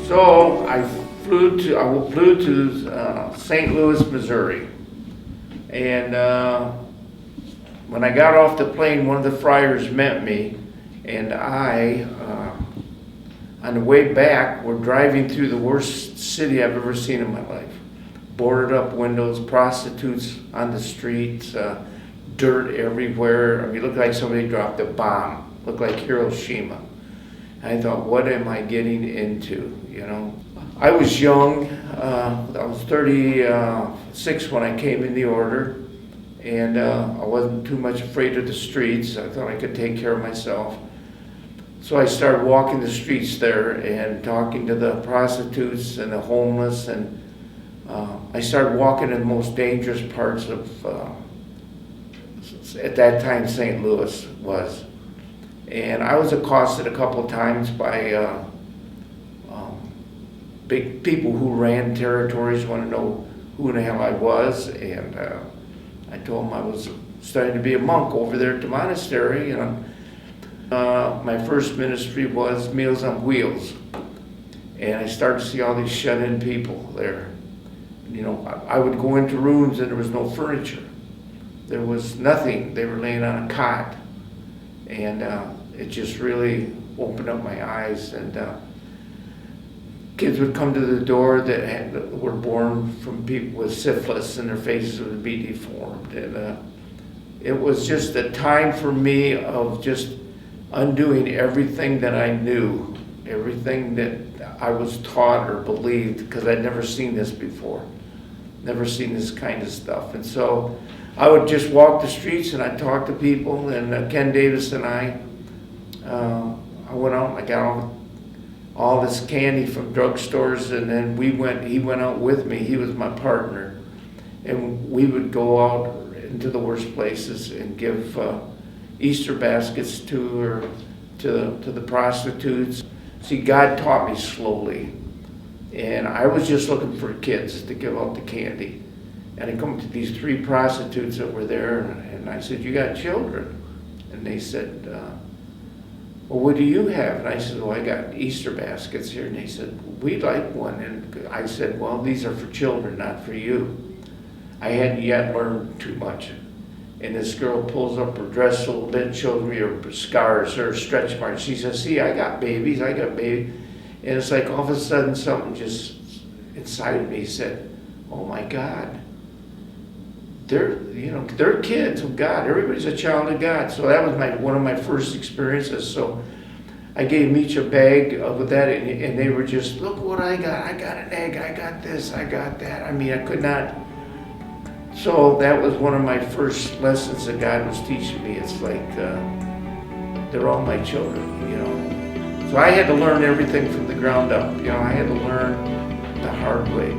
So I flew to St. Louis, Missouri, and when I got off the plane, one of the friars met me, and on the way back, we're driving through the worst city I've ever seen in my life. Boarded up windows, prostitutes on the streets, dirt everywhere. I mean, it looked like somebody dropped a bomb. Looked like Hiroshima. And I thought, what am I getting into, you know? I was young. I was 36 when I came in the order, and I wasn't too much afraid of the streets. I thought I could take care of myself. So I started walking the streets there and talking to the prostitutes and the homeless, and I started walking in the most dangerous parts of, at that time, St. Louis was. And I was accosted a couple of times by big people who ran territories, want to know who in the hell I was, and I told them I was studying to be a monk over there at the monastery, and my first ministry was Meals on Wheels, and I started to see all these shut-in people there. You know, I would go into rooms and there was no furniture. There was nothing. They were laying on a cot, and it just really opened up my eyes. And kids would come to the door that were born from people with syphilis, and their faces would be deformed. And it was just a time for me of just undoing everything that I knew, everything that I was taught or believed, because I'd never seen this before, never seen this kind of stuff. And so I would just walk the streets and I'd talk to people, and Ken Davis and I went out and I got all this candy from drugstores, and then he went out with me. He was my partner, and we would go out into the worst places and give Easter baskets to the prostitutes. See, God taught me slowly, and I was just looking for kids to give out the candy. And I come to these 3 prostitutes that were there, and I said, "You got children?" And they said, "Well, what do you have?" And I said, "Well, I got Easter baskets here." And they said, "We'd like one." And I said, "Well, these are for children, not for you." I hadn't yet learned too much. And this girl pulls up her dress a little bit and shows me her scars, her stretch marks. She says, "See, I got babies. And it's like all of a sudden something just inside of me said, "Oh my God. They're kids of God. Everybody's a child of God." So that was one of my first experiences. So I gave them each a bag with that, and they were just, "Look what I got. I got an egg. I got this. I got that." I mean, I could not. So that was one of my first lessons that God was teaching me. It's like they're all my children, you know. So I had to learn everything from the ground up. You know, I had to learn the hard way.